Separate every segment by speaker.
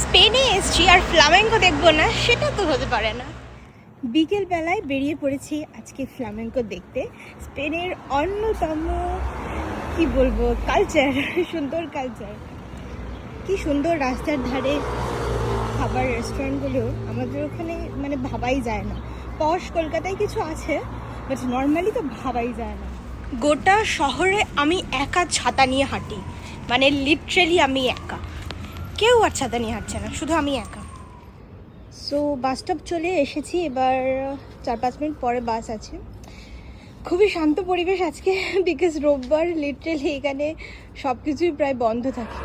Speaker 1: স্পেনে এসছি আর ফ্লামেঙ্কো দেখবো না, সেটা তো হতে পারে না। বিকেল বেলায় বেরিয়ে পড়েছি আজকে ফ্লামেঙ্কো দেখতে। স্পেনের অন্যতম কি বলবো কালচার, সুন্দর কালচার, কি সুন্দর রাস্তার ধারে খাবার রেস্টুরেন্টগুলো আমাদের ওখানে মানে ভাবাই যায় না। পশ কলকাতায় কিছু আছে, বাট নর্মালি তো ভাবাই যায় না। গোটা শহরে আমি একা ছাতা নিয়ে হাঁটি, মানে লিটারেলি আমি একা, কেউ আর ছাতা নিয়ে হাঁটছে না, শুধু আমি একা। সো বাস স্টপ চলে এসেছি, এবার 4-5 মিনিট পরে বাস আছে। খুবই শান্ত পরিবেশ আজকে, বিকজ রোববার, লিটারেলি এখানে সব কিছুই প্রায় বন্ধ থাকে।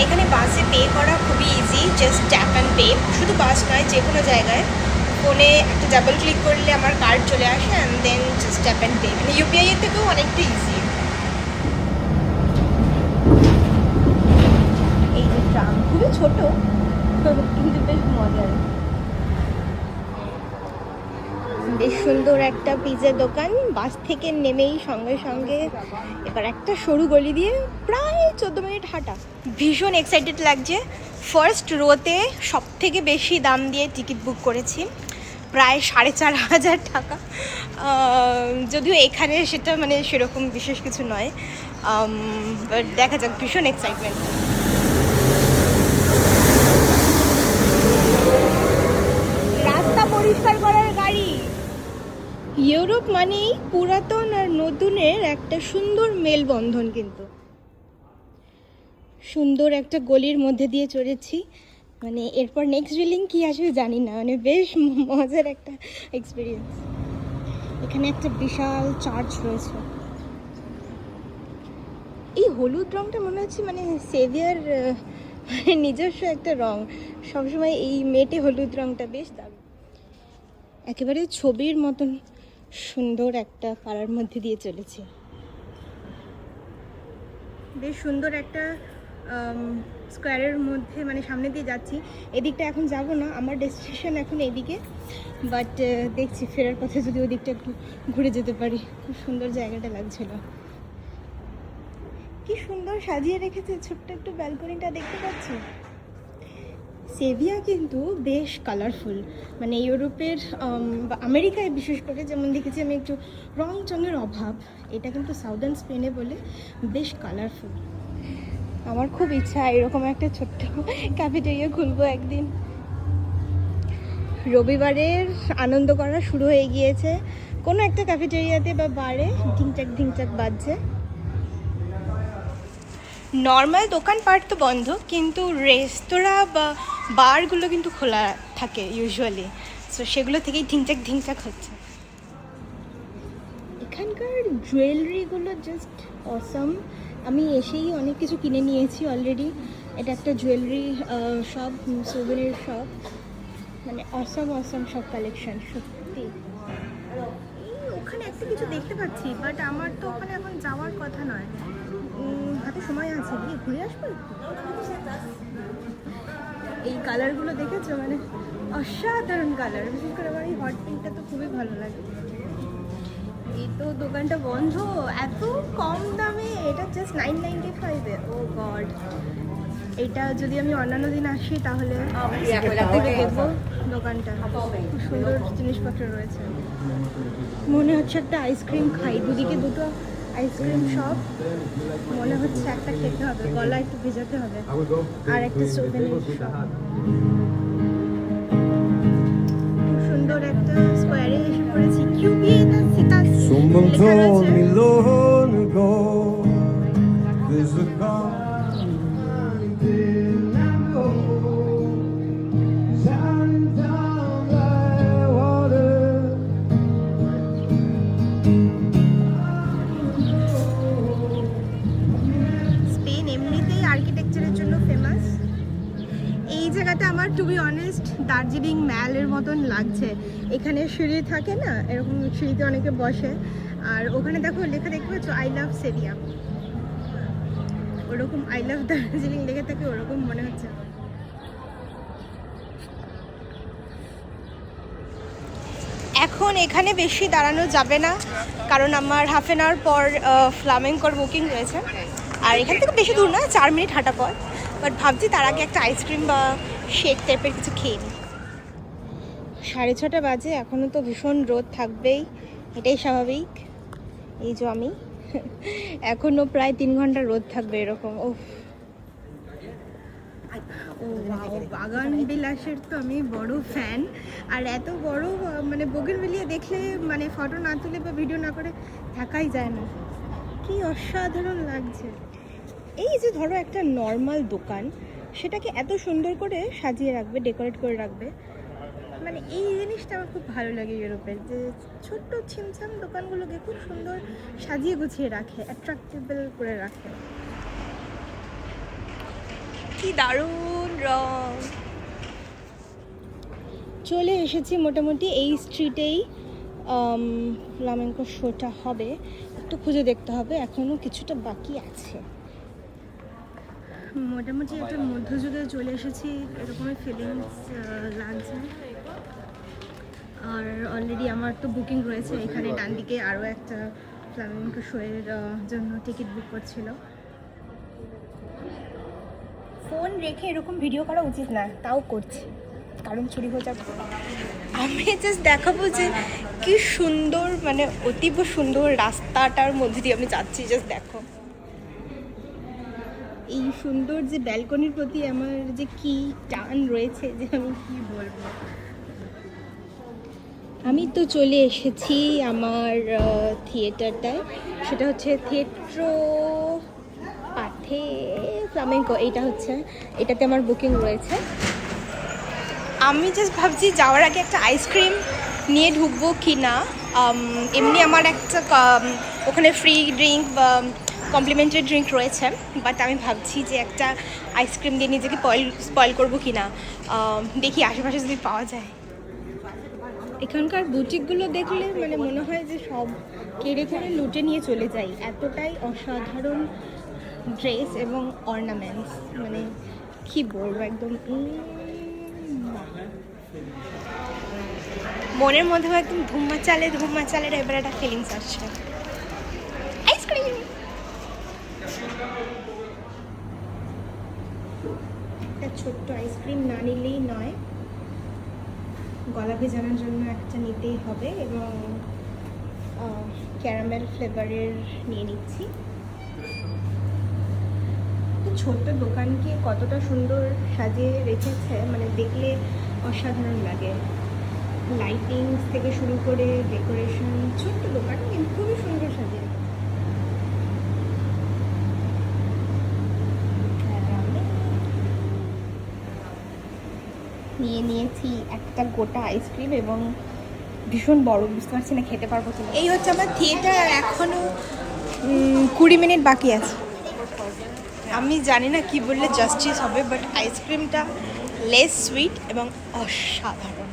Speaker 1: এখানে বাসে পে করা খুবই easy, just tap and pay. শুধু বাস নয়, যে কোনো জায়গায় ফোনে একটা ডাবল ক্লিক করলে আমার কার্ড চলে আসে, and then just tap and pay. মানে ইউপিআই এর থেকেও অনেকটা ইজি। এই যে ট্রাম, খুবই ছোট কিন্তু বেশ মজার। বেশ সুন্দর একটা পিৎজার দোকান, বাস থেকে নেমেই সঙ্গে সঙ্গে এবার একটা সরু গলি দিয়ে প্রায় 14 মিনিট হাঁটা। ভীষণ এক্সাইটেড লাগছে। ফার্স্ট রোতে সব থেকে বেশি দাম দিয়ে টিকিট বুক করেছি, প্রায় 4,500 টাকা। যদিও এখানে সেটা মানে সেরকম বিশেষ কিছু নয়, বাট দেখা যাক, ভীষণ এক্সাইটমেন্ট। রাস্তা পরিষ্কার করার গাড়ি। ইউরোপ মানেই পুরাতন আর নতুনের একটা সুন্দর মেলবন্ধন। কিন্তু সুন্দর একটা গলির মধ্যে দিয়ে চলেছি, মানে এরপর নেক্সট রিলিং কি আসবে জানি না, মানে বেশ মজার একটা এক্সপিরিয়েন্স। এখানে একটা বিশাল চার্চ রয়েছে। এই হলুদ রঙটা মনে হচ্ছে মানে সেভিয়ার নিজস্ব একটা রং, সবসময় এই মেটে হলুদ রঙটা বেশ দারুণ। একেবারে ছবির মতন সুন্দর একটা পাড়ার মধ্যে দিয়ে চলেছে। বেশ সুন্দর একটা স্কোয়ারের মধ্যে মানে সামনে দিয়ে যাচ্ছি। এদিকটা এখন যাব না, আমার ডেস্টিনেশন এখন এদিকে, বাট দেখছি ফেরার পথে যদি ওদিকটা একটু ঘুরে যেতে পারি। খুব সুন্দর জায়গাটা লাগছিল, কি সুন্দর সাজিয়ে রেখেছে ছোট্ট একটু ব্যালকনিটা, দেখতে পাচ্ছি। সেভিয়া কিন্তু বেশ কালারফুল, মানে ইউরোপের বা আমেরিকায় বিশেষ করে যেমন দেখেছি আমি একটু রং চঙের অভাব, এটা কিন্তু সাউদার্ন স্পেনে বলে বেশ কালারফুল। আমার খুব ইচ্ছা এরকম একটা ছোট্ট ক্যাফেটেরিয়া খুলবো একদিন। রবিবারের আনন্দ করা শুরু হয়ে গিয়েছে, কোনো একটা ক্যাফেটেরিয়াতে বা বারে ঢিংচাক ঢিংচাক বাজছে। নর্মাল দোকানপাট তো বন্ধ, কিন্তু রেস্তোরাঁ বা বারগুলো কিন্তু খোলা থাকে ইউজুয়ালি, সো সেগুলো থেকেই ঢিংচাক ঢিংচাক হচ্ছে। এখানকার জুয়েলারিগুলো জাস্ট অসাম। আমি এসেই অনেক কিছু কিনে নিয়েছি অলরেডি। এটা একটা জুয়েলারি শপ, সোভেনির শপ, মানে অসাম অসাম সব কালেকশন সত্যি। ওখানে একটা কিছু দেখতে পাচ্ছি, বাট আমার তো ওখানে এখন যাওয়ার কথা নয়, হাতে সময় আছে, গিয়ে ঘুরে আসবো। এই কালারগুলো দেখেছো, মানে অসাধারণ কালার, বিশেষ করে আমার এই হট পিঙ্কটা তো খুবই ভালো লাগে। এই তো দোকানটা বন্ধ, এত কম দামে, এটা জাস্ট 995-এ। ও গড, এটা যদি আমি অন্যান্য দিন আসি তাহলে দেখবো দোকানটা, খুব সুন্দর জিনিসপত্র রয়েছে। মনে হচ্ছে একটা আইসক্রিম খাই, দুদিকে দুটো আইসক্রিম শপ, মনে হচ্ছে একটা খেতে হবে, গলা একটু ভেজাতে হবে। আর একটা সোভেনির শপ, খুব সুন্দর একটা স্কোয়ারে এসে পড়েছি। কিউবিয়েটা সিটাস
Speaker 2: Someone
Speaker 1: লেখা
Speaker 2: told
Speaker 1: রয়েছে।
Speaker 2: me long ago there's a God shining down by water.
Speaker 1: Spain এমনিতেই আর্কিটেকচারের জন্য ফেমাস। এই জায়গাটা আমার টু বি অনেস্ট দার্জিলিং ম্যালের মতন লাগছে। এখানে সিঁড়ি থাকে না, এরকম সিঁড়িতে অনেকে বসে, আর ওখানে দেখো লেখা দেখতে পাচ্ছ, আই লাভ সেভিয়া। ওরকম আই লাভ দার্জিলিং লেগে থাকে ওরকম মনে হচ্ছে আমার। এখন এখানে বেশি দাঁড়ানো যাবে না, কারণ আমার হাফ অ্যান আওয়ার পর ফ্লামেঙ্কোর বুকিং রয়েছে। আর এখান থেকে বেশি দূর না, 4 মিনিট হাঁটা পথ। বাট ভাবছি তার আগে একটা আইসক্রিম বা শেক টাইপের কিছু খেয়ে নিই। 6:30 বাজে, এখনও তো ভীষণ রোদ থাকবেই, এটাই স্বাভাবিক। এই যে আমি এখনও প্রায় 3 ঘন্টা রোদ থাকবে এরকম। ও বাগান বিলাসের তো আমি বড় ফ্যান। আর এত বড় মানে বোগেনভেলিয়া দেখলে মানে ফটো না তুলে বা ভিডিও না করে থাকাই যায় না, কি অসাধারণ লাগছে। এই যে ধরো একটা নর্মাল দোকান, সেটাকে এত সুন্দর করে সাজিয়ে রাখবে, ডেকোরেট করে রাখবে, মানে এই জিনিসটা আমার খুব ভালো লাগে ইউরোপের, যে ছোট্ট ছিমছাম দোকানগুলোকে খুব সুন্দর সাজিয়ে গুছিয়ে রাখে, অ্যাট্রাক্টেবল করে রাখে। কি দারুণ রং। চলে এসেছি মোটামুটি এই স্ট্রিটেই ফ্লামেঙ্কো শোটা হবে। একটু খুঁজে দেখতে হবে, এখনও কিছুটা বাকি আছে। মোটামুটি একটা মধ্যযুগে চলে এসেছি এরকমই ফিলিংস লাগছে। আর অলরেডি আমার তো বুকিং রয়েছে এখানে ডান দিকে, আরও একটা ফ্লামেঙ্কো শোয়ের জন্য টিকিট বুক করছিল। ফোন রেখে এরকম ভিডিও করা উচিত না, তাও করছি কারণ চুরি হয়ে যাবে। আমি জাস্ট দেখাবো যে কি সুন্দর, মানে অতীব সুন্দর রাস্তাটার মধ্যে দিয়ে আমি যাচ্ছি। জাস্ট দেখো এই সুন্দর যে ব্যালকনির প্রতি আমার যে কি টান রয়েছে, যে আমি কি বলবো। আমি তো চলে এসেছি আমার থিয়েটারটায়, সেটা হচ্ছে থিয়েট্রো পাথে ফ্লামেঙ্কো। এইটা হচ্ছে, এটাতে আমার বুকিং রয়েছে। আমি জাস্ট ভাবছি যাওয়ার আগে একটা আইসক্রিম নিয়ে ঢুকবো কি না। এমনি আমার একটা ওখানে ফ্রি ড্রিঙ্ক বা কমপ্লিমেন্টারি ড্রিঙ্ক রয়েছে, বাট আমি ভাবছি যে একটা আইসক্রিম দিয়ে নিজেকে স্পয়েল করবো কি না, দেখি আশেপাশে যদি পাওয়া যায়। এখানকার বুটিকগুলো দেখলে মানে মনে হয় যে সব কেড়ে কেড়ে লুটে নিয়ে চলে যাই, এতটাই অসাধারণ ড্রেস এবং অর্নামেন্টস, মানে কি বলবো, একদম মনের মধ্যে একদম ধুম্মা চালের এবার একটা ফিলিংস আসছে। আইসক্রিম, একটা ছোট্ট আইসক্রিম না নিলেই নয়, গলা ভেজানোর জন্য একটা নিতেই হবে, এবং ক্যারামেল ফ্লেভারের নিয়ে নিচ্ছি। ছোট্ট দোকানকে কতটা সুন্দর সাজিয়ে রেখেছে, মানে দেখলে অসাধারণ লাগে। লাইটিংস থেকে শুরু করে ডেকোরেশন, ছোট্ট দোকান কিন্তু খুবই সুন্দর সাজিয়ে নিয়ে নিয়েছি একটা গোটা আইসক্রিম, এবং ভীষণ বড়, বুঝতে পারছি না খেতে পারবো কিনা। এই হচ্ছে আমার থিয়েটার, আর এখনও 20 মিনিট বাকি আছে। আমি জানি না কি বললে জাস্টিস হবে, বাট আইসক্রিমটা লেস সুইট এবং অসাধারণ।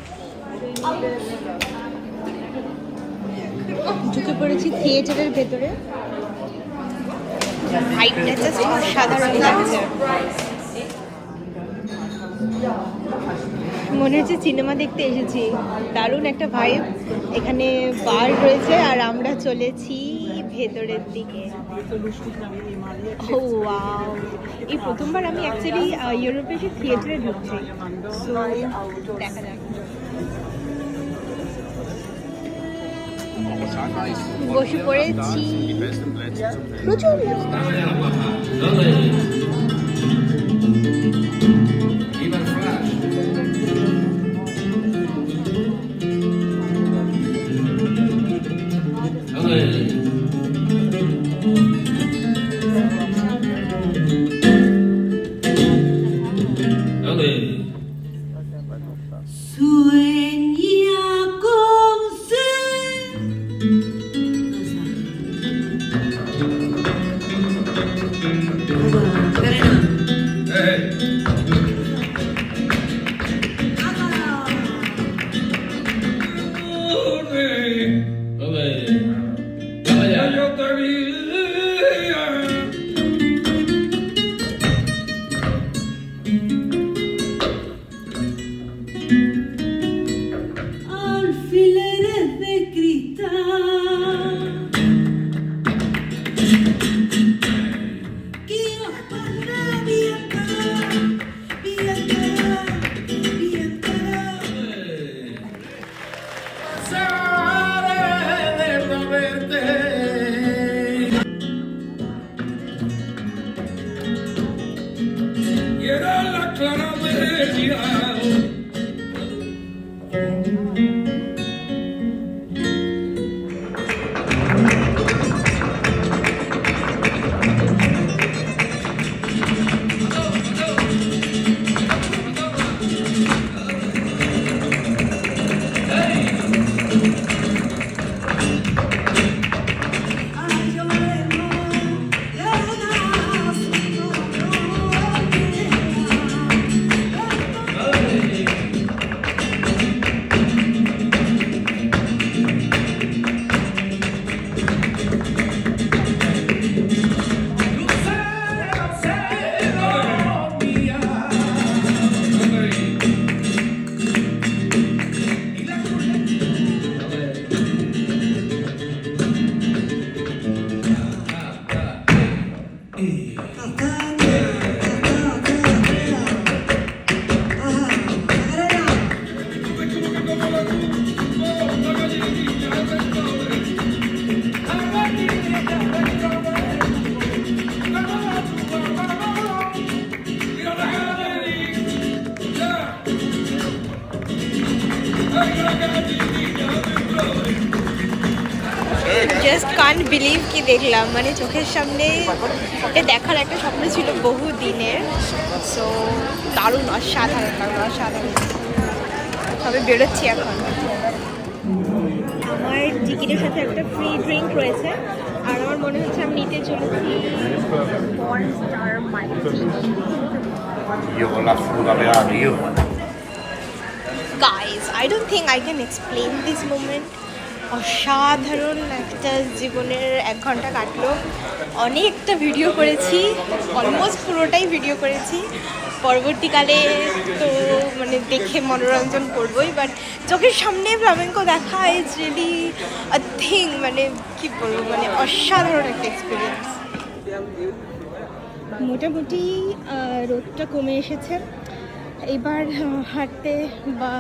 Speaker 1: ঢুকে পড়েছি থিয়েটারের ভেতরে, ভাইবটা জাস্ট অসাধারণ লাগছে। মনে হচ্ছে সিনেমা দেখতে এসেছি, দারুণ একটা ভাইব। এখানে বার রয়েছে আর আমরা চলেছি ভেতরের দিকে। ও ওয়াও, এই প্রথমবার আমি অ্যাকচুয়ালি ইউরোপে এসে থিয়েটারে ঢুকছি, সো দেখা যাক। বসে পড়েছি, প্রচুর জাস্ট কান্ট বিলিভ কি দেখলাম, মানে চোখের সামনে এটা দেখার একটা স্বপ্ন ছিল বহু দিনের। সো দারুণ, অসাধারণ লাগলো, অসাধারণ। তবে বেরোচ্ছি এখন। আমার টিকিটের সাথে একটা ফ্রি ড্রিঙ্ক রয়েছে, আর আমার মনে হচ্ছে আমি নিতে চলেছি star mild.
Speaker 3: Io con la fuga veramente, io
Speaker 1: Guys, I don't think I can explain this moment. অসাধারণ একটা জীবনের 1 ঘন্টা কাটলো। অনেকটা ভিডিও করেছি, অলমোস্ট পুরোটাই ভিডিও করেছি। পরবর্তীকালে তো মানে দেখে মনোরঞ্জন করবোই, বাট চোখের সামনে ফ্লামেঙ্কো দেখা ইজ রিয়েলি আ থিং, মানে কী বলবো, মানে অসাধারণ একটা এক্সপিরিয়েন্স। মোটামুটি রোদটা কমে এসেছে, এবার হাঁটতে বা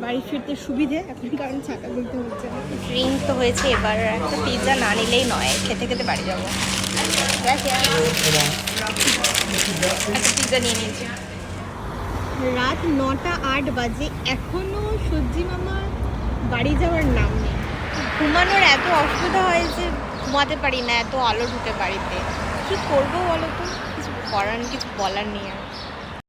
Speaker 1: বাড়ি ফিরতে সুবিধে এখন, কারণ ছাতা বলতে হচ্ছে। ড্রিঙ্ক তো হয়েছে, এবার একটা পিৎজা না নিলেই নয়, খেতে খেতে বাড়ি যাবো। একটা পিৎজা নিয়ে নিয়েছি। রাত 9টা 8 বাজে, এখনও সবজি মামা বাড়ি যাওয়ার নাম নেই। ঘুমানোর এত অসুবিধা হয় যে ঘুমাতে পারি না, এত আলো ঢুকে বাড়িতে। কী করবো বলো তো, কিছু করার, কিছু বলার নেই আর।